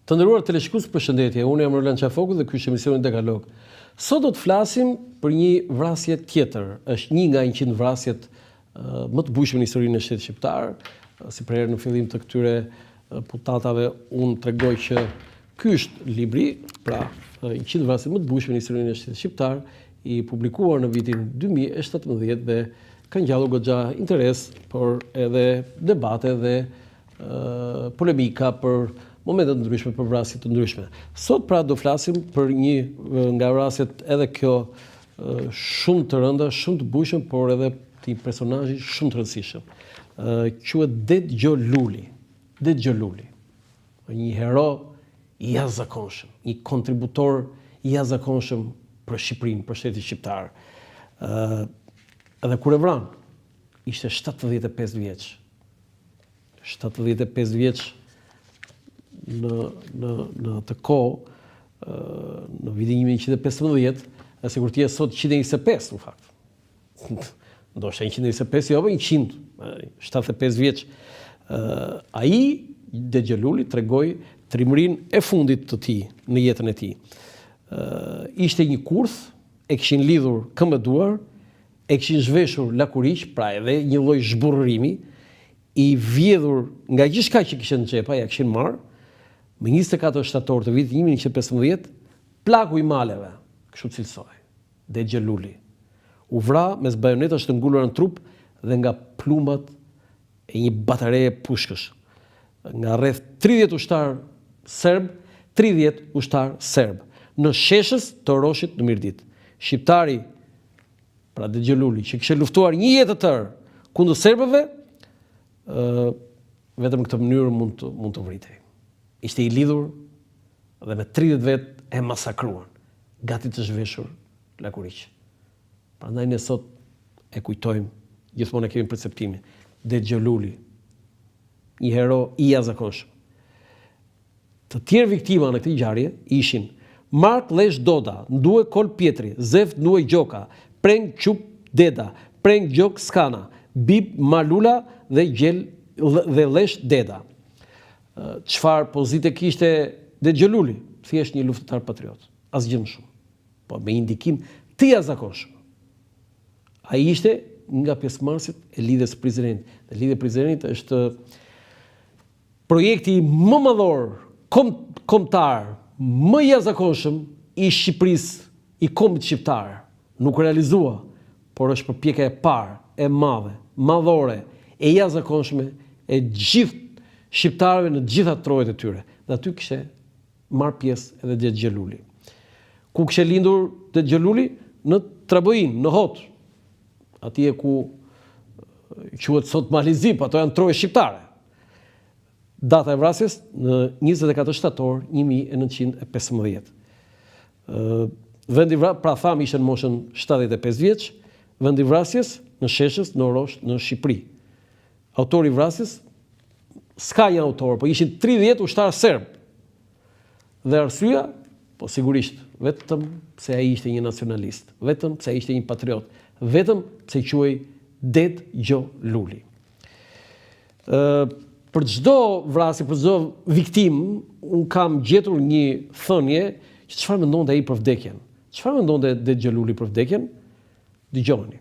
Të nderuar teleshikues, përshëndetje. Unë jam Roland Çafoku dhe ky është emisioni Dekalog. Sot do të flasim për një vrasje tjetër. Është një nga 100 vrasjet më të bujshme në historinë e shtetit shqiptar. Si për herë në fillim të këtyre putatave unë tregoj që ky është libri, pra 100 vrasjet më të bujshme në historinë e shtetit shqiptar, i publikuar në vitin 2017 dhe ka ngjallur goxha interes, por edhe debate dhe polemika për momente të ndryshme, për vrasje të ndryshme. Sot pra do flasim për një nga vrasjet edhe kjo shumë të rënda, shumë të bujshëm, por edhe të një personazhi shumë të rëndësishëm. Quhet Det Luli. Det Luli. Një hero i jashtëzakonshëm, një kontributor i jashtëzakonshëm për Shqipërinë, për shtetin shqiptar. Edhe kur e vran, ishte 75 vjeç. 75 vjeç në të kohë, në vitin 1915, e sigurisht sot 125 në fakt. Ndoshta 125, jo, 100, 75 vjeç. Ai, Det Luli, tregoi trimërinë e fundit të tij në jetën e tij. Ishte një kurth, e kishin lidhur këmbë duar, e kishin zhveshur lakuriq, pra edhe një lloj zhburrimi, i vjedhur nga gjithçka që kishte në xhepa, ja kishin marrë. Me 24 shtator të vitit 1915, plaku i maleve, kështu cilësoj, Det Luli, u vra mes bajonetash të ngulura në trup dhe nga plumbat e një batareje pushkësh. Nga rreth 30 ushtar serb, 30 ushtar serb, në sheshës të Roshit në Mirdit. Shqiptari, pra Det Luli, që kishte luftuar një jetë të tërë kundër serbëve, vetëm në këtë mënyrë mund të vritej. Ishte i lidhur dhe me 30 vet e masakruan, gati të zhveshur lakuriq. Prandaj ne sot e kujtojmë, gjithmonë e kemi perceptimin, Det Luli, një hero i jashtëzakonshëm. Të tjerë viktima në këtë ngjarje ishin Mark Lesh Doda, Ndue Kol Pietri, Zef Ndue Gjoka, Preng Qup Deda, Preng Gjok Skana, Bib Malula dhe Lesh Deda. Çfarë pozite kishte Det Luli? Thjesht një luftëtar patriot, asgjë më shumë, po me indikim të jashtëzakonshëm. Ai ishte nga pjesëmarrësit e lidhjes Prizrenit. Dhe lidhja Prizrenit është projekti më madhor kombëtar, më i jashtëzakonshëm i Shqipërisë, i kombit shqiptar. Nuk realizua, por është përpjekja e parë, e madhe, madhore, e jashtëzakonshme e gjithë shqiptarëve në gjitha trojet e tyre. Dhe aty kishte marrë pjesë edhe Det Luli. Ku kishte lindur Det Luli? Në Trabojin, në Hot. Atje ku quhet sot Malizip, ato janë troje shqiptare. Data e vrasjes në 24 shtator 1915. Vendi pra tham ishte në moshën 75 vjeç, vendi vrasjes në Sheshës, në Rosh, në Shqipëri. Autori i vrasjes s'ka një autor, po ishin 30 ushtar serb. Dhe arsyeja, po sigurisht, vetëm pse ai ishte një nacionalist, vetëm pse ai ishte një patriot, vetëm pse quhej Det Luli. Për çdo vrasje, për çdo viktim, un kam gjetur një thënie që çfarë mendonte ai për vdekjen. Çfarë mendonte Det Luli për vdekjen? Dëgjoni.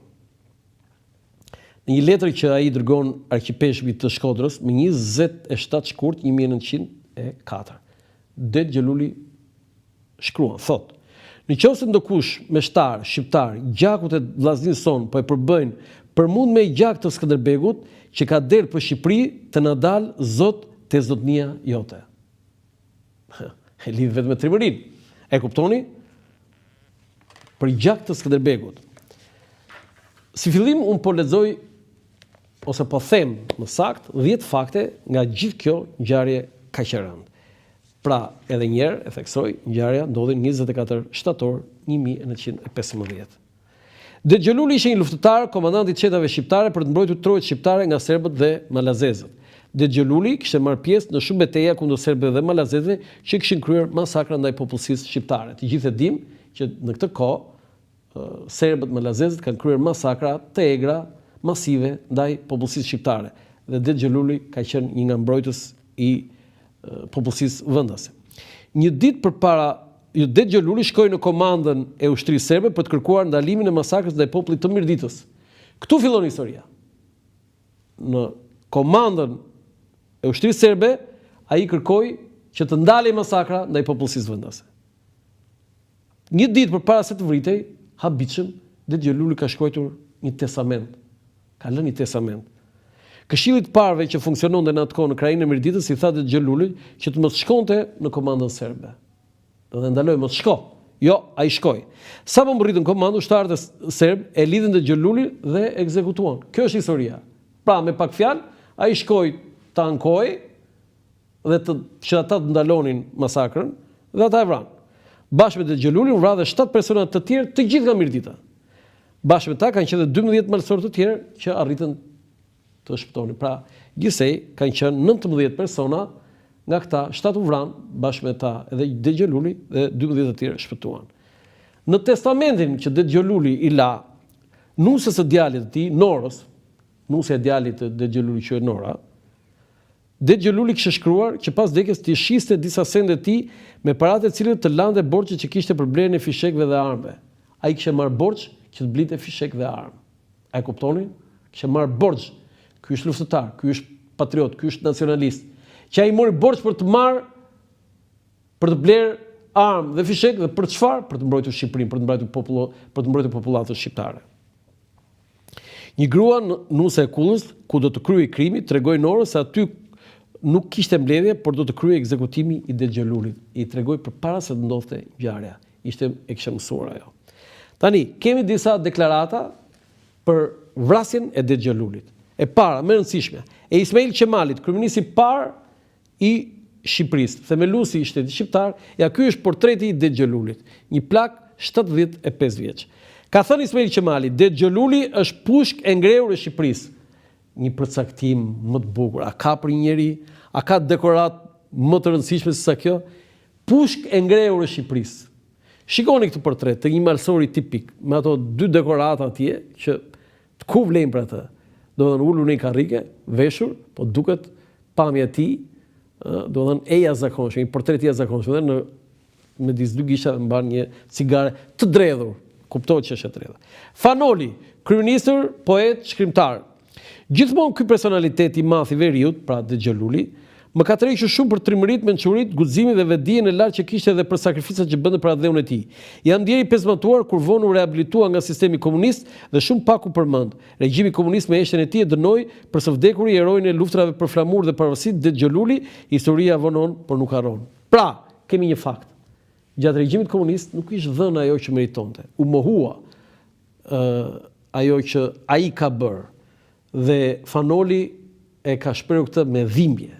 Në një letër që ai dërgon arkiepeshkupit të Shkodrës me 27 shkurt 1904. Det Luli shkruan, thotë: "Nëse ndokush meshtar shqiptar gjakut e vllaznisë son po e përbëjnë për mund me gjak të Skënderbegut që ka derë për Shqipëri, të na dal Zot te zotnia jote." E lidh vetëm me trimërinë. E kuptoni? Për gjak të Skënderbegut. Si fillim unë po lexoj ose po them më sakt 10 fakte nga gjithë kjo ngjarje kaq e rëndë. Pra, edhe një herë e theksoj, ngjarja ndodhi 24 shtator 1915. Det Luli ishte një luftëtar, komandant i çetave shqiptare për të mbrojtur trojet shqiptare nga serbët dhe malazezët. Det Luli kishte marrë pjesë në shumë betejë kundër serbëve dhe malazezëve që kishin kryer masakra ndaj popullsisë shqiptare. Të gjithë e dimë që në këtë kohë serbët malazezët kanë kryer masakra të egra, masive ndaj popullsisë shqiptare. Dhe Det Luli ka qenë një nga mbrojtës i popullsisë vendase. Një ditë përpara, Det Xheluli shkoi në komandën e ushtrisë serbe për të kërkuar ndalimin e masakrës ndaj popullit të Mirditës. Këtu fillon historia. Në komandën e ushtrisë serbe, ai kërkoi që të ndalej masakra ndaj popullsisë vendase. Një ditë përpara se të vritej, habitshëm, Det Xheluli ka shkruar një testament. Ka lënë një testament. Këshillit të parëve që funksiononte në atë kohë në krajinë e Mirditës i tha Det Xheluli që të mos shkonte në komandën serbe. Dhe ndaloi mos shko. Jo, ai shkoi. Sa po mbërritën komandë, ushtarët serb e lidhin Det Xheluli dhe ekzekutuan. Kjo është historia. Pra, me pak fjalë, ai shkoi të ankoi dhe që ata të ndalonin masakrën dhe ata e vranë. Bashkë me Det Xhelulin vra dhe 7 persona të tjerë, të gjithë nga Mirdita. Bashkë me ta kanë qenë 12 malsorë të tjerë që arritën të shpëtonin. Pra, gjithsej kanë qenë 19 persona, nga këta 7 u vranë, bashkë me ta edhe Det Xheluli dhe 12 të tjerë shpëtuan. Në testamentin që Det Xheluli i la nusës së djalit të tij, Norës, nusja e djalit të Det Xheluli që e Nora, Det Xheluli kishte shkruar që pas vdekjes t'i shiste disa sende të tij me paratë të cilët të lante borxhet që kishte për blerjen e fishekëve dhe armëve. Ai kishte marrë borxh që të blinte fishekë dhe armë. A e kuptoni? Kishte marrë borxh. Ky është luftëtar, ky është patriot, ky është nacionalist. Që ai mori borxh për të marrë, për të blerë armë dhe fishekë dhe për çfarë? Për të mbrojtur Shqipërinë, për të mbrojtur popullatën shqiptare. Një grua nuse e Kullës, ku do të kryej krimi, tregoi Norës se aty nuk kishte mbledhje, por do të kryej ekzekutimi i Det Xhelulit. I tregoi përpara se të ndodhte ngjarja. E kishte mësuar ajo. Tani kemi disa deklarata për vrasjen e Det Xhelulit. E para, më e rëndësishme, e Ismail Qemalit, kryeministi i parë i Shqipërisë, themeluesi i shtetit shqiptar, ja ky është portreti i Det Xhelulit, një plak 75 vjeç. Ka thënë Ismail Qemali, Det Xheluli është pushkë e ngrehur e Shqipërisë. Një përcaktim më të bukur. A ka për një njeri, a ka dekorat më të rëndësishme se sa kjo? Pushkë e ngrehur e Shqipërisë. Shikoni këtë portret të një malsori tipik, me ato 2 dekorata atje që ku vlen për atë. Domethënë ulur në një karrike, veshur, po duket pamja e tij, domethënë e jashtëzakonshme, një portret i jashtëzakonshëm dhe midis 2 gisha mban një cigare të dredhur. Kuptohet që është e dredhur. Fanoli, kryeminist, poet, shkrimtar. Gjithmonë ky personalitet i madh i veriut, pra Det Xheluli, më ka tërhequr shumë për trimërit, mençurit, guximin dhe vetdijen e lartë që kishte edhe për sakrificat që bënte për ardheun e tij. Jam ndjeri pezmatuar kur vonë u reabilitua nga sistemi komunist dhe shumë pak u përmend. Regjimi komunist me eshtjen e tij e dënoi për së vdekuri heroin e luftrave për flamur dhe pavarësi Det Xheluli, historia vonon por nuk harron. Pra, kemi një fakt. Gjatë regjimit komunist nuk ishte dhënë ajo që meritonte. U mohua ajo që ai ka bërë. Dhe Fanoli e ka shprehur këtë me dhimbje.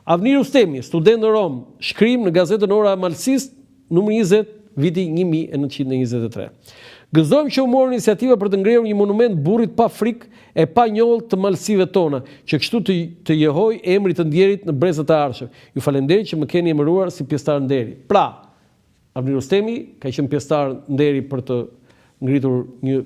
Avnir Ustemi, student në Rom, shkrim në gazetën Ora e Malësisë, numër 20, viti 1923. Gëzojmë që u mori iniciativa për të ngrehur një monument burrit pa frikë e pa njollë të malësive tona, që kështu të jehoj emri të ndjerit në brezat e ardhshëm. Ju falenderoj që më keni emëruar si pjesëtar nderi. Pra, Avnir Ustemi ka qenë pjesëtar nderi për të ngritur një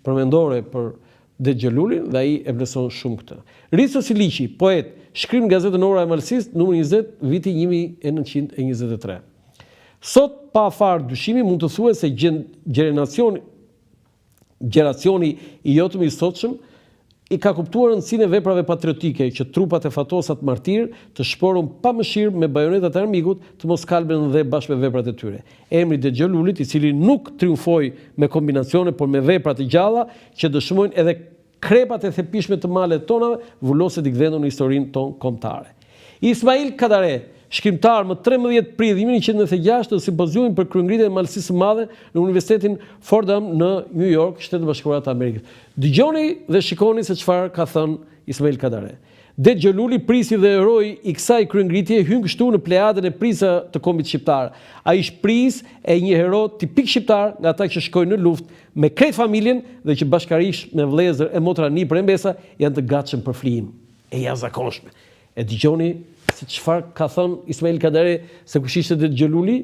përmendore për Det Xhelulin dhe ai e vlerëson shumë këtë. Risto Siliqi, poet, shkrim në gazetën Ora e Malësisë, numër 20, viti 1923. Sot, pa farë dyshimi, mund të thuhet se gjeneracioni i jotëm i sotshëm i ka kuptuar rëndësinë e veprave patriotike që trupat e fatosat martir të shporun pa mëshirë me bajonetat e armikut të mos kalben dhe bashkë me veprat e tyre. Emri Det Xhelulit, i cili nuk triumfoi me kombinacione, por me vepra të gjalla që dëshmojnë edhe krepat e thepishme të malet tonave, vulloset i gdhendur në historinë tonë kombëtare. Ismail Kadare, shkrimtar, më 13 prill 1906 të simpoziumin për kryengritjen e Malësisë së Madhe në Universitetin Fordham në New York, Shtetet Bashkuara të Amerikës. Dëgjoni dhe shikoni se çfarë ka thënë Ismail Kadare. Det Xheluli, prisi dhe heroi i kësaj kryengritje, hyn kështu në plejadën e prisa të kombit shqiptar. Ai është pris e një hero tipik shqiptar nga ata që shkojnë në luftë me krejt familjen dhe që bashkërisht me vëllezër e motra Nipër e Mbesa janë të gatshëm për flijim. E jashtëzakonshme. E dëgjoni se çfarë ka thënë Ismail Kadare se kush ishte Det Xheluli,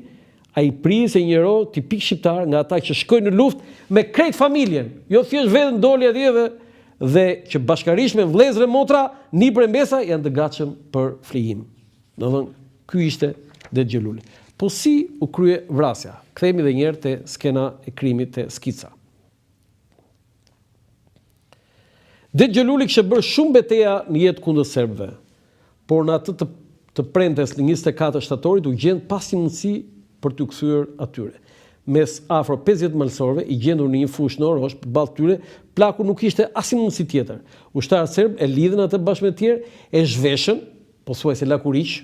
ai pris e një hero tipik shqiptar nga ata që shkojnë në luftë me krejt familjen, jo thjesht vetëm doli atje dhe që bashkërisht me vëllezër e motra Nipër e Mbesa janë të gatshëm për flijim. Domethënë, ky ishte Det Xheluli. Po si u krye vrasja? Kthehemi edhe një herë te skena e krimit te skica. Det Xheluli kishte bërë shumë betejë në jetë kundër serbëve, por në atë të premtes në 24 shtatorit u gjend pasi mundësi për t'u kthyer atyre. Mes afro 50 malsorëve i gjendur në një fushë në Orosh, përballë tyre, plaku nuk kishte asnjë mundësi tjetër. Ushtarët serb e lidhen atë bashkë me të tjerë, e zhveshën, pothuajse lakuriq,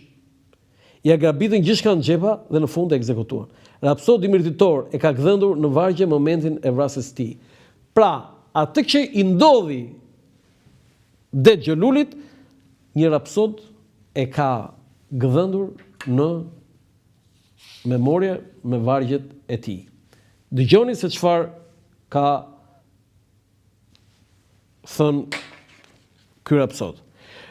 ja grabitën gjithçka në xhepa dhe në fund e ekzekutuan. Rapsodi mirëditor e ka gdhëndur në vargje momentin e vrasjes së tij. Pra, atë që i ndodhi Det Xhelulit, një rapsod e ka gdhëndur në memorie me vargjet e tij. Dëgjoni se çfarë ka thënë ky rapsod.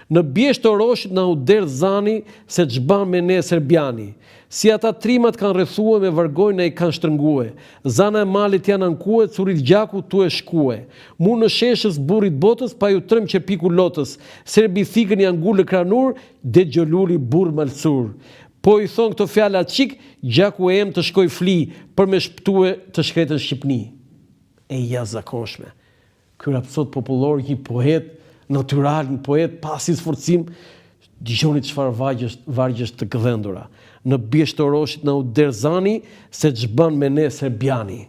Në bjesht të Oroshit na u derdh zani se ç'ban me ne serbiani. Si ata trimat kanë rrethue me vargojnë e i kanë shtrëngue. Zana e malit janë ankue, curit gjaku tu e shkue. Mu në sheshës burrit botës, pa ju trëm që piku lotës. Serbi thikën janë gullë kranur, Det Xheluli burr malsur. Po i thon këto fjala çik, gjaku e em të shkoj fli, për me shpëtue të shkretën Shqipni. E jashtëzakonshme. Ky rapsod popullor, një poet natyral, një poet pasi sforcim, dëgjoni çfarë vargjesh të gdhendura. Në bjesht të Oroshit na u derdh zani se ç'bën me ne serbiani.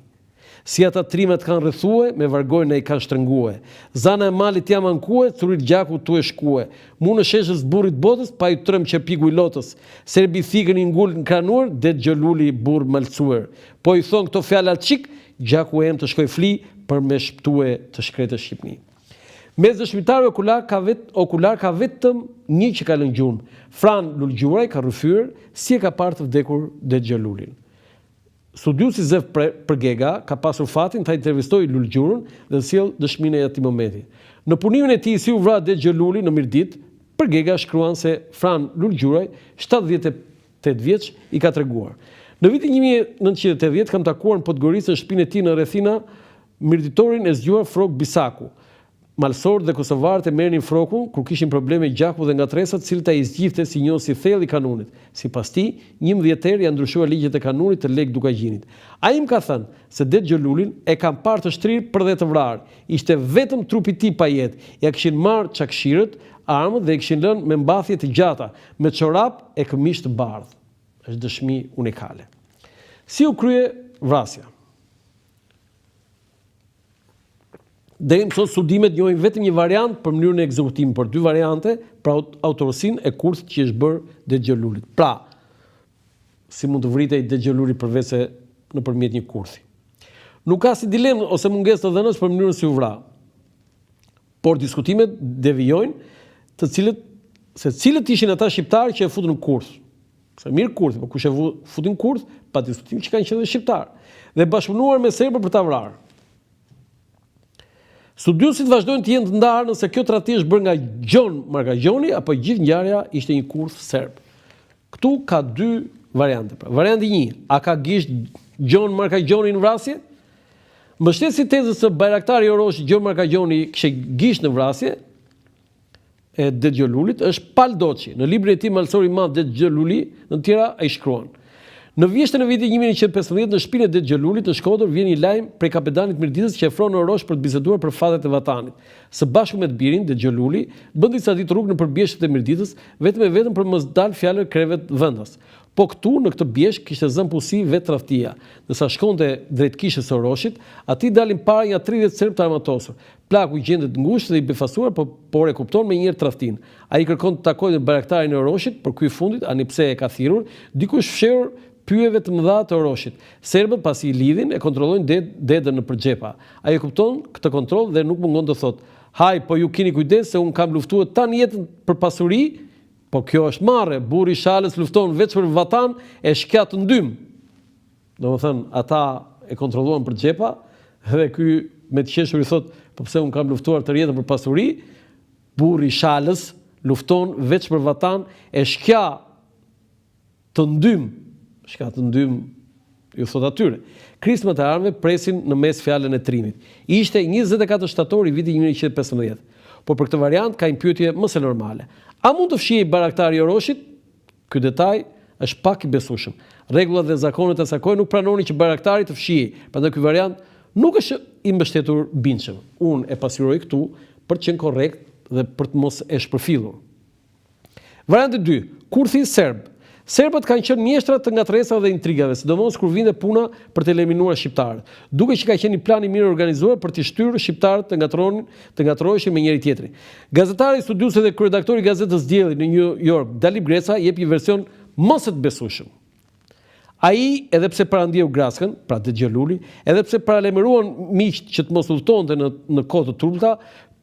Si ata trimet kanë rrethue, me vargojnë e i kanë shtrëngue. Zana e malit jam ankue, curit gjaku tu e shkue. Mu në sheshës burrit botës, pa ju trëm që piku i lotës. Serbi thikën i ngull në kranuar, Det Xheluli burr malcuar. Po i thon këto fjala çik, gjaku em të shkoj fli, për me shpëtue të shkretë Shqipni. Mes dëshmitarëve okular ka vetëm një që ka lënë gjurmë. Fran Lulgjuraj ka rrëfyer si e ka parë të vdekur Det Xhelulin. Studiusi Zev Përgega ka pasur fatin ta intervistoi Lulgjurën dhe sjell dëshminë e atij momenti. Në punimin e tij si u vra Det Xheluli në mirëditë, Përgega shkruan se Fran Lulgjuraj, 78 vjeç, i ka treguar. Në vitin 1980 kam takuar në Podgoricë në shtëpinë e tij në Rrethina mirditorin e zgjuar Frok Bisaku. Malsorët dhe kosovarët e merrnin Frokun kur kishin probleme gjaku dhe ngatresat, cilët ai zgjidhte si njohësi thellë i kanunit. Sipas tij, 11 herë janë ndryshuar ligjet e kanunit të Lek Dukagjinit. Ai më ka thënë se Det Xhelulin e kanë parë të shtrirë për dhe të vrarë. Ishte vetëm trupi i tij pa jetë. Ja kishin marrë çakshirët, armët dhe e kishin lënë me mbathje të gjata, me çorap e këmish të bardhë. Është dëshmi unikale. Si u krye vrasja? Deri më sot studimet njohin vetëm një variant për mënyrën e ekzekutimit, por dy variante për autorsinë e kurthit që është bërë Det Xhelulit. Pra, si mund të vritej Det Xheluli përveç se nëpërmjet një kurthi. Nuk ka si dilemë ose mungesë të dhënës për mënyrën si u vra. Por diskutimet devijojnë cilët ishin ata shqiptarë që e futën në kurth. Se mirë kurthi, por kush e futin kurth, pa diskutim që kanë qenë shqiptarë dhe bashkëpunuar me serbë për ta vrarë. Studiuesit vazhdojnë të jenë të ndarë nëse kjo tradhti është bërë nga Gjon Markagjoni apo gjithë ngjarja ishte një kurth serb. Ktu ka dy variante. Pra, varianti 1, a ka gisht Gjon Markagjoni në vrasje? Mbështesi tezës së bajraktari Oroshi Gjon Markagjoni kishte gisht në vrasje e Det Xhelulit është Pal Doçi. Në librin e tij Malsori i Madh Det Xheluli, në tjera ai shkruan: Në vjeshtën e vitit 1915 në shtëpinë e Det Xhelulit në Shkodër vjen një lajm prej kapetanit Mirditës që ofron në Orosh për të biseduar për fatet e vatanit. Së bashku me të birin, Det Xheluli bën disa ditë rrugë nëpër bjeshtet e Mirditës, vetëm për mos dalë fjalë krevet vendas. Po këtu në këtë bjeshk kishte zënë pusi vetë tradhtia. Nësa shkonte drejt kishës së Oroshit, aty dalin para një 30 serb të armatosur. Plaku i gjendet ngushtë dhe i befasuar, por e kupton me njëherë tradhtin. Ai kërkon të takojë bajraktarin e Oroshit, por ky i fundit, ani pse e ka thirrur, dikush fshehur pyjeve të mëdha të Oroshit. Serbët pasi i lidhin e kontrollojnë dedën në përxhepa. Ai e kupton këtë kontroll dhe nuk mungon të thotë: "Haj, po ju keni kujdes se un kam luftuar tani jetën për pasuri, po kjo është marrë, burri i shalës lufton veç për vatan e shkja të ndym." Domethënë, ata e kontrolluan përxhepa dhe ky me të qeshur i thotë: "Po pse un kam luftuar tërë jetën për pasuri, burri i shalës lufton veç për vatan e shkja të ndym." Shka të ndym, ju thot atyre. Krismat e armëve presin në mes fjalën e trimit. Ishte 24 shtator i vitit 1915. Por për këtë variant ka një pyetje më se normale. A mund të fshihej bajraktari i Oroshit? Ky detaj është pak i besueshëm. Rregullat dhe zakonet e sakoj nuk pranonin që bajraktari të fshihej, prandaj ky variant nuk është i mbështetur bindshëm. Unë e pasqyroj këtu për të qenë korrekt dhe për të mos e shpërfillur. Varianti 2, kurthi serb. Serbët kanë qenë mjeshtra të ngatresave dhe intrigave, sidomos kur vinte puna për të eliminuar shqiptarët, duke që ka qenë një plan i mirë organizuar për të shtyrë shqiptarët të ngatroheshin me njëri tjetrin. Gazetari, studiuesi dhe kryeredaktori i gazetës Dielli në New York, Dalip Greca, jep një version mos të besueshëm. Ai, edhe pse parandjeu Graskën, pra Dexha Luli, edhe pse paralajmëruan miqt që të mos udhtonte në kohë të turpta,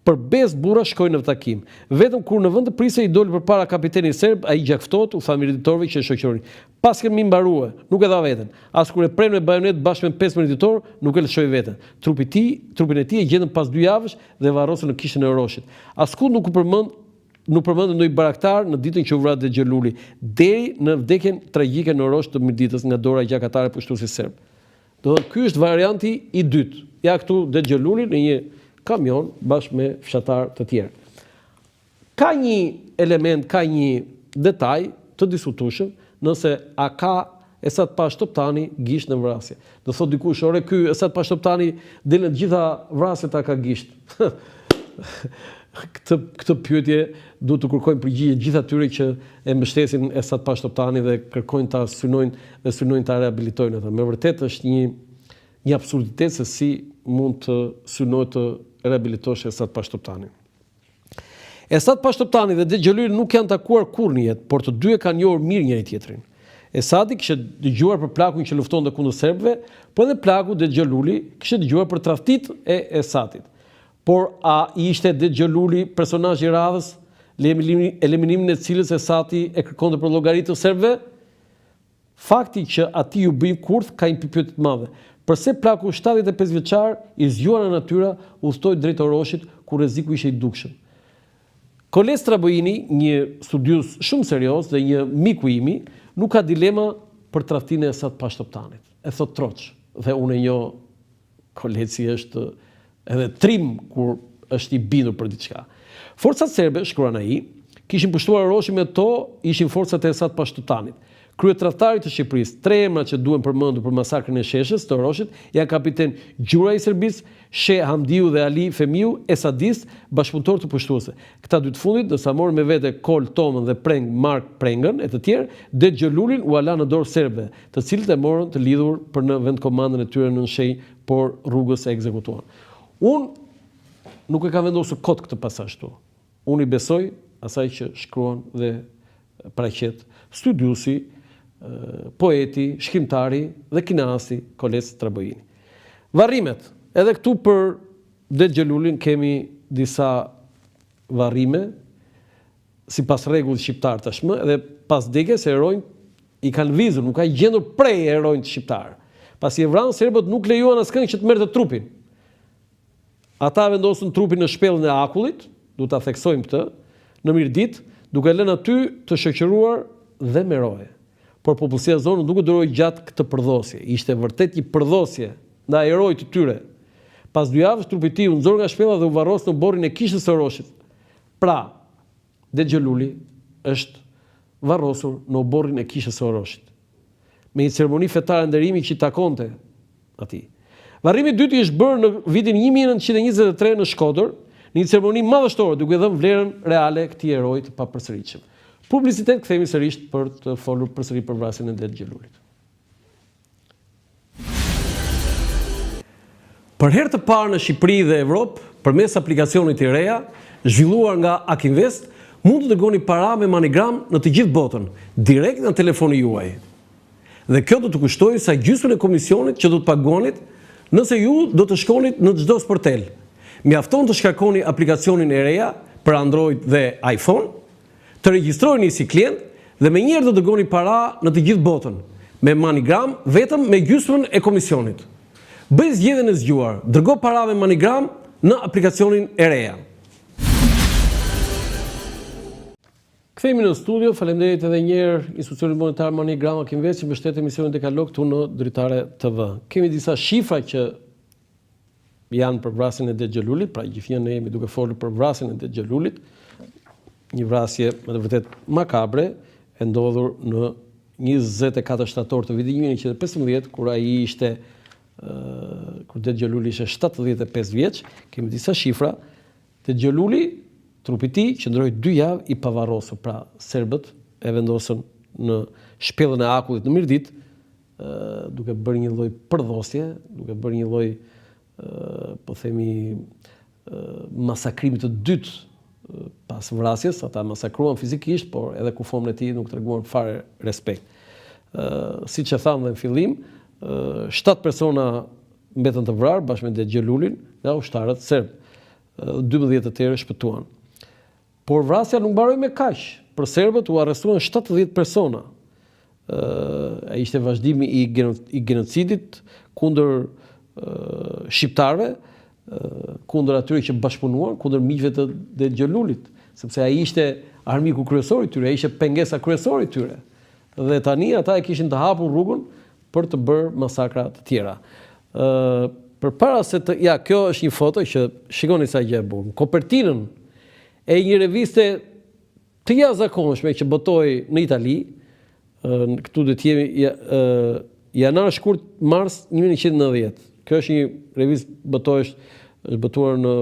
për bezë burra shkojnë në takim. Vetëm kur në vend të prisej i doli përpara kapitenit serb, ai gjakftohet, u tha mirëditorëve që e shoqëronin. Pas kemi mbaruar, nuk e dha veten. As kur e pren me bajonet bashkë me 15 mirëditor, nuk e lëshoi veten. Trupin e tij e gjetën pas 2 javësh dhe varrosën në kishën e Oroshit. Asku nuk përmendën ndonjë baraktar në ditën që u vra Dexha Luli, deri në vdekjen tragjike në Orosh të miditës nga dora gjykatare pushtuesit serb. Do të thotë ky është varianti i dytë. Ja këtu Dexha Luli në një kamion bashkë me fshatar të tjerë. Ka një element, ka një detaj të diskutueshëm nëse a ka Esat Pashtoptani gisht në vrasje. Do thot dikush, ore ky Esat Pashtoptani del në gjitha vrasjet a ka gisht. Këtë pyetje duhet të kërkojnë përgjigje gjithë atyre që e mbështesin Esat Pashtoptani dhe kërkojnë ta synojnë ta rehabilitojnë ata. Me vërtet është një absurditet se si mund të synohet të rehabilitosh Esat Pashtoptani. Esat Pashtoptani dhe Dexha Luli nuk janë takuar kurrë në jetë, por të dy e kanë njohur mirë njëri tjetrin. Esadi kishte dëgjuar për plakun që luftonte kundër serbëve, por edhe plaku Dexha Luli kishte dëgjuar për tradhtit e Esatit. Por a ishte Dexha Luli personazh i radhës, eliminimin e cilës Esati e kërkonte për llogaritë të serbëve? Fakti që ati ju bëjnë kurth ka një pyetje të madhe. Përse plaku 75 vjeçar i zgjuar nga natyra udhtoi drejt Oroshit ku rreziku ishte i dukshëm. Koles Trabojini, një studius shumë serioz dhe një miku imi, nuk ka dilema për tradhtinë e Esat Pashtoptanit. E thot troç, dhe unë e njoh Koleci është edhe trim kur është i bindur për diçka. Forcat serbe, shkruan ai, kishin pushtuar Oroshin me to, ishin forcat e Esat Pashtoptanit. Kryetradhtari të Shqipërisë, 3 emra që duhen përmendur për masakrën e Sheshës të Oroshit janë kapiten Gjura i Serbisë, She Hamdiu dhe Ali Femiu, esadist, bashkëpunëtor të pushtuesve. Këta dy të fundit, ndërsa morën me vete Kol Tomën dhe Preng Mark Prengën e të tjerë, Dexha Lulin u ala në dorë serbëve, të cilët e morën të lidhur për në vendkomandën e tyre në shenjë, por rrugës e ekzekutuan. Unë nuk e kam vendosur kot këtë pasazh këtu. Unë i besoj asaj që shkruan dhe paraqet studiusi, poeti, shkrimtari dhe kinasi Koles Trabojini. Varrimet. Edhe këtu për Dexha Lulin kemi disa varrime sipas rregullit shqiptar tashmë, edhe pas vdekjes heronjt i kanë lëvizur, nuk ka gjendur prej heronjt shqiptar. Pasi e vranë serbët nuk lejuan askënd që të merrte trupin. Ata vendosën trupin në shpellën e akullit, duhet ta theksojmë këtë, në mirëditë, duke lënë aty të shoqëruar dhe me roje. Por popullsia e zonës nuk u duroi gjatë këtë përdhosje. Ishte vërtet një përdhosje ndaj herojtë të tyre. Pas 2 javësh trupi i tij u nxor nga shpella dhe u varros në borrin e kishës së Oroshit. Pra, Dexha Luli është varrosur në oborrin e kishës së Oroshit, me një ceremoni fetare nderimi që i takonte atij. Varrimi i dytë është bërë në vitin 1923 në Shkodër, në një ceremoni madhështore, duke dhënë vlerën reale këtij heroi të papërsëritshëm. Publicitet, kthehemi sërish për të folur përsëri për vrasjen e Dexha Lulit. Për herë të parë në Shqipëri dhe Evropë, përmes aplikacionit të reja, zhvilluar nga Akinvest, mund të dërgoni para me MoneyGram në të gjithë botën, direkt në telefonin juaj. Dhe kjo do të kushtojë sa gjysmën e komisionit që do të paguanit nëse ju do të shkonit në çdo sportel. Mjafton të shkarkoni aplikacionin e reja për Android dhe iPhone, të regjistrojeni si klient dhe menjëherë do dërgoni para në të gjithë botën, me MoneyGram vetëm me gjysmën e komisionit. Bëj zgjedhjen e zgjuar, dërgo para me MoneyGram në aplikacionin e reja. Kthehemi në studio, faleminderit edhe një herë Institucionit Monetar MoneyGram Akinvest që mbështet emisionin Dekalog këtu në Dritare TV. Kemi disa shifra që janë për vrasjen e Dexha Lulit, pra gjithnjë ne jemi duke folur për vrasjen e Dexha Lulit. Një vrasje me të vërtet makabre e ndodhur në 24 shtator të vitit 1915, kur ai ishte kur Det Xheluli ishte 75 vjeç, kemi disa shifra. Det Xheluli, trupi i tij qëndroi 2 javë i pavarrosur, pra serbët e vendosën në shpellën e Akullit në Mirdit, duke bërë një lloj përdhosje, duke bërë një lloj po themi masakrimit të dytë pas vrasjes. Ata masakruan fizikisht, por edhe kufomën e tij nuk treguan fare respekt. Siç e thamë në fillim, 7 persona mbetën të vrarë bashkë me Det Xhelulin nga ushtarët serb. 12 të tjerë shpëtuan. Por vrasja nuk mbaroi me kaq. Për serbët u arrestuan 70 persona. Ai ishte vazhdimi i genocidit kundër shqiptarëve, kundër atyre që bashkëpunuan, kundër miqve të Det Xhelulit, sepse ai ishte armiku kryesor i tyre, ai ishte pengesa kryesore i tyre. Dhe tani ata e kishin të hapur rrugën për të bërë masakra të tjera. Përpara se të kjo është një foto që shikoni sa gjë e bukur. Kopertinën e një reviste të jashtëzakonshme që botoi në Itali, këtu do të jemi janar shkurt mars 1990. Kjo është një revistë është botuar në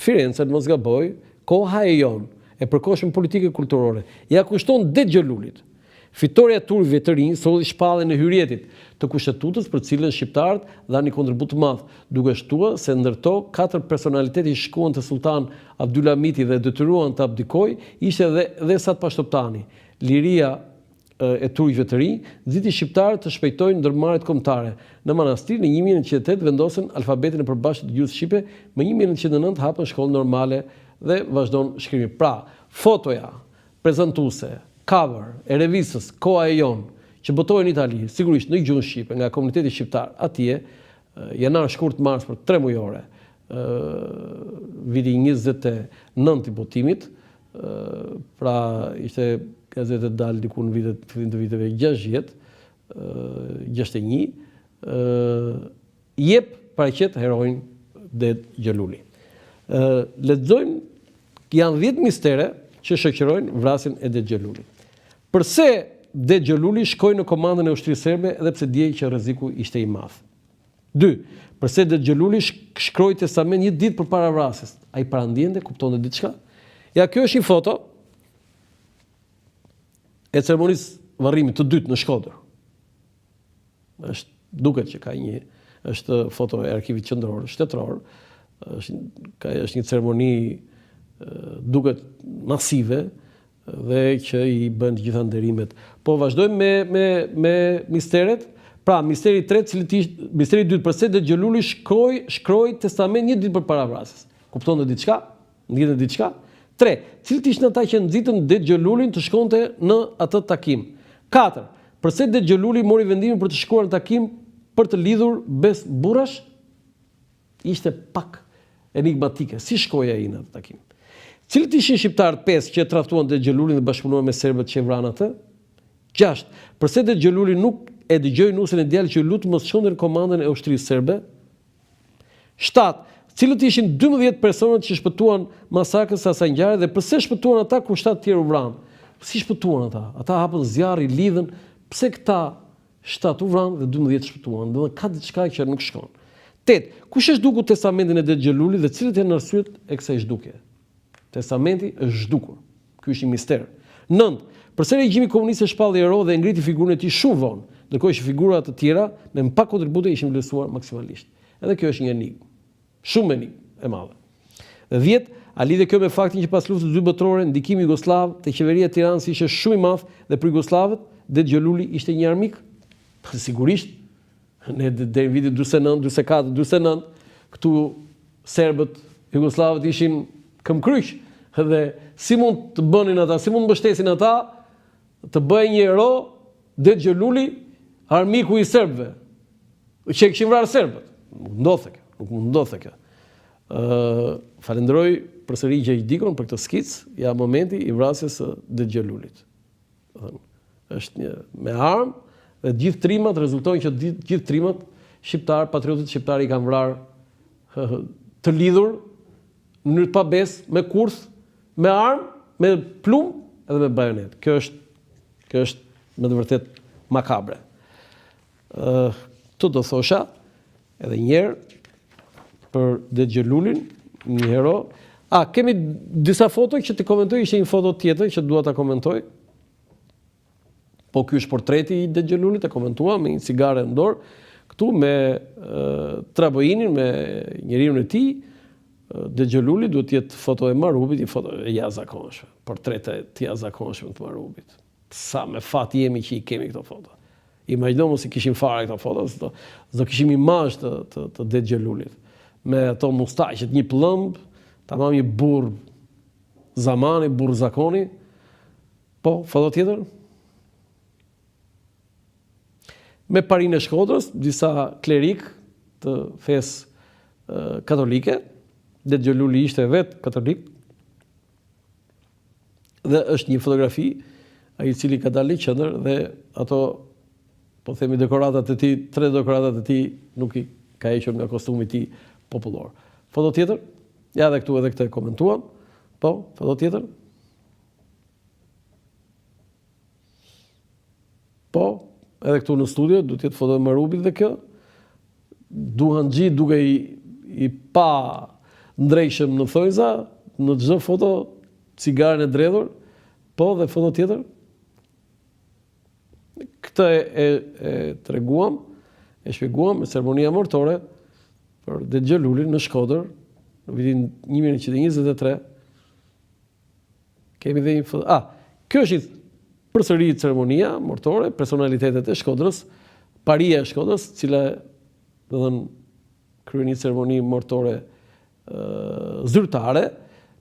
Firenze, në mos gaboj, Koha e jon, e përkohshme politike kulturore. Ja kushton Det Xhelulit. Fitoria turve të rinj solli shpalljen e hyrjetit të kushtetutës për cilën shqiptarët dhanë një kontribut të madh, duke shtuar se ndërto 4 personalitete që shkuan te sultan Abdulhamiti dhe detyruan të abdikojë, ishte edhe Sat Pashtoptani. Liria e turqëve të rinj nxiti shqiptarët të shpejtojnë ndërmarrjet kombëtare. Në manastir në 1908 vendosën alfabetin e përbashkët të gjuhës shqipe, më 1909 hapën shkollë normale dhe vazhdon shkrimi. Pra, fotoja prezantuese, cover e revistës Koha e jon, që botohej në Itali, sigurisht në gjuhën shqipe nga komuniteti shqiptar atje, janar shkurt mars për 3 mujore, viti 29 i botimit, pra ishte gazetë dalë diku në fillim të viteve 60, 61, jep paraqet heroin Det Xheluli. Lexojmë, janë 10 mistere që shoqërojnë vrasjen e Det Xhelulit. Përse Det Xheluli shkoi në komandën e ushtrisë serbe edhe pse diej që rreziku ishte i madh. 2. Përse Det Xheluli shkroi testament një ditë përpara vrasjes? Ai parandjente, kuptonte diçka? Ja, kjo është një foto e ceremonisë varrimit të dytë në Shkodër. Duket që është foto e Arkivit Qendror Shtetëror. Është një ceremoni duket masive dhe që i bën të gjitha nderimet. Po vazhdojmë me misteret. Pra, misteri i tretë, misteri i dytë, përse Det Xheluli shkroi testament një ditë përpara vrasjes? Kuptonte diçka? Ndjente diçka? 3. Cilët ishin ata që nxitën Det Xhelulin të shkonte në atë takim? 4. Përse Det Xheluli mori vendimin për të shkuar në takim për të lidhur bes burrash? Ishte pak enigmatike. Si shkoi ai në atë takim? Cilët ishin shqiptarët 5 që tradhtuan Det Xhelulin dhe bashkëpunuan me serbët që vranë atë? 6. Përse Det Xheluli nuk e dëgjoi nusën e djalit që lutë mos shkonte në komandën e ushtrisë serbe? 7. Cilët ishin 12 personat që shpëtuan masakrën së ngjarje dhe pse shpëtuan ata kur 7 tjerë u vranë? Si shpëtuan ata? Ata hapën zjarri, lidhen. Pse këta 7 u vranë dhe 12 shpëtuan? Do ka diçka që nuk shkon. 8. Kush është zhdukur testamentin e Det Xhelulit dhe cilët janë arsyet e kësaj zhdukje? Testamenti është zhdukur. Ky është një mister. 9. Përse regjimi komunist e shpalli ero dhe ngriti figurën e tij shumë vonë, ndërkohë që figura të tjera me pak kontribute ishin vlerësuar maksimalisht. Edhe kjo është një enigmë. Shumë enigmë e madhe. 10. A lidhe kjo me faktin që pas luftës së dytë botërore ndikimi jugosllav te qeveria e Tiranës ishte shumë i madh dhe për jugoslavët Det Xheluli ishte një armik? Sigurisht. Ne deri vitin 49, 44, 49 këtu serbët, jugoslavët ishin këmbkryq dhe si mund të bënin ata, si mund të mbështesin ata të bëjnë një ero Det Xheluli, armiku i serbëve, që kishin vrarë serbët. Nuk mund ndodhte kjo. Falenderoj përsëri Gjergj Dikon për këtë skicë, ja momenti i vrasjes së Det Xhelulit. Është një me armë dhe gjithë trimat rezultojnë që gjithë trimat shqiptar, patriotët shqiptar i kanë vrarë të lidhur në mënyrë të pabesë, me kurth, me armë, me plumë edhe me bajonet. Kjo është me të vërtet makabre. Të do thosha edhe njerë për Dexhelulin, një hero. Kemi disa foto që të komentoj, ishte një foto tjetër që dua ta komentoj. Po ky është portreti i Dexhelulit, e komentua me një cigare në dorë, këtu me Traboinin, me njeriun e tij. Dexheluli duhet të jetë foto e Marubit, një foto e jashtëzakonshme, portrete të jashtëzakonshme të Marubit. Sa me fat jemi që i kemi këto foto. Imagjino mos i kishim fare këto foto, s'do kishim imazh të Dexhelulit. Me ato mustaqet, një plëmb, tamam një burr zamani, burr zakoni. Po, foto tjetër? Me Parinë e Shkodrës, disa klerik të fesë katolike. Dexheluli ishte vetë katolik. Dhe është një fotografi, ai i cili ka dalë në qendër dhe ato, po themi dekoratat e tij, 3 dekoratat e tij nuk i ka hequr nga kostumi i tij popullor. Foto tjetër? Ja edhe këtu edhe këtë komentuam. Po, foto tjetër? Po, edhe këtu në studio, duhet të jetë foto e Marubit dhe kjo. Duhan Xhi duke i pa ndrejshëm në thojza, në çdo foto cigaren e dredhur, po dhe foto tjetër. Këtë e treguam, e shpjeguam me ceremonia mortore për Dexhelulin në Shkodër në vitin 1923. Kemi dhe një foto. Kjo është përsëri ceremonia mortore, personalitetet e Shkodrës, paria e Shkodrës, cila kryen një ceremoni mortore zyrtare,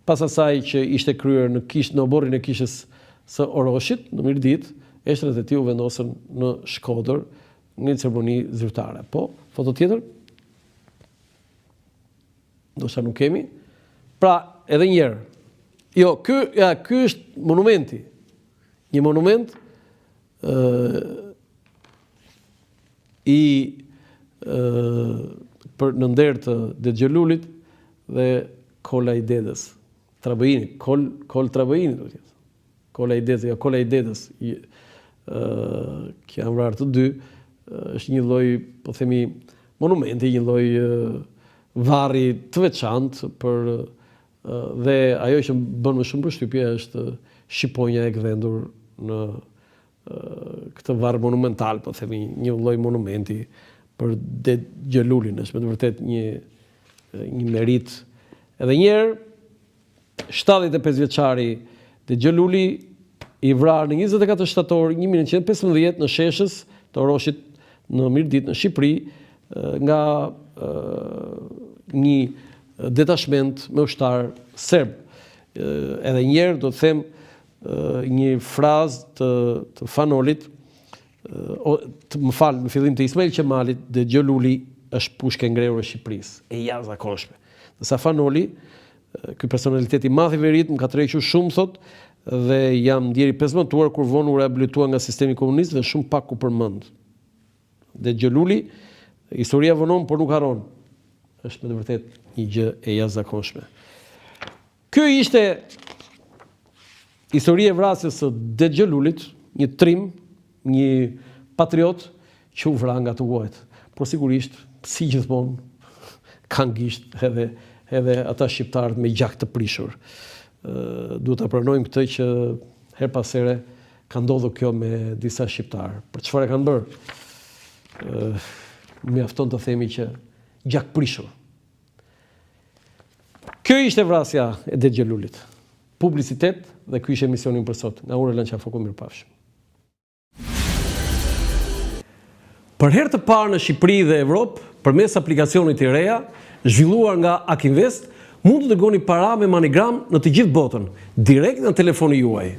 pas asaj që ishte kryer në oborrin e kishës së Oroshit, në Mirdit, eshtrat e tij u vendosën në Shkodër në një ceremoni zyrtare. Po, foto tjetër? Ndoshta nuk kemi. Pra, edhe një herë. Jo, ky është monumenti. Një monument në nder të Dexhelulit dhe kola i dedës. Traboini, kol Traboini do të jetë. Kola i dedës, jo kola i dedës. Që janë vrarë të dy, është një lloj, po themi, monumenti, një lloj varri të veçantë për dhe ajo që bën më shumë përshtypje është shqiponja e gdhendur në këtë varr monumental, po themi, një lloj monumenti për Dexhelulin, është me të vërtet një merit. Edhe njerë, 75 vjeçari Dexheluli i vrarë në 24 shtator 1915 në sheshës të Oroshit në Mirdit në Shqipëri nga një detashment me ushtar serb. Edhe njerë do të them një frazë të Fanolit, më falë, në fillim të Ismail Qemalit, Dexheluli është pushke ngrehur e Shqipërisë, e jashtëzakonshme. Dërsa Fanoli, ky personalitet i madh i Verit, më ka tërhequr shumë, thot, dhe jam ndjeri pesëmëtuar kur vonë u reabilitua nga sistemi komunist dhe shumë pak u përmend. Dexheluli, historia vonon, por nuk harron. Është me të vërtet një gjë e jashtëzakonshme. Ky ishte historia e vrasjes së Dexhelulit, një trim, një patriot që u vra nga të huajt. Por sigurisht, si gjithmonë, kanë gisht edhe ata shqiptarët me gjak të prishur. Duhet ta pranojmë këtë që her pas here ka ndodhur kjo me disa shqiptarë. Për çfarë kanë bërë? Mjafton të themi që gjak prishur. Kjo ishte vrasja e Dexhelulit. Publicitet dhe ky ishte emisionin për sot. Nga unë Erlan Qafoku, mirupafshim. Për herë të parë në Shqipëri dhe Evropë, përmes aplikacionit i reja, zhvilluar nga Akinvest, mund të dërgoni para me MoneyGram në të gjithë botën, direkt në telefoni juaj.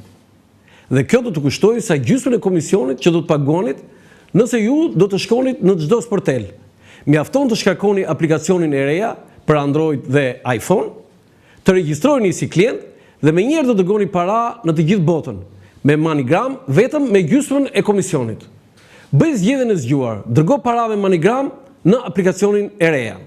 Dhe kjo do të kushtojë sa gjysmën e komisionit që do të paguanit nëse ju do të shkonit në çdo sportel. Mjafton të shkarkoni aplikacionin e reja për Android dhe iPhone, të regjistrojeni si klient dhe menjëherë do të dërgoni para në të gjithë botën, me MoneyGram vetëm me gjysmën e komisionit. Bëj zgjedhjen e zgjuar, dërgo para me MoneyGram në aplikacionin e reja.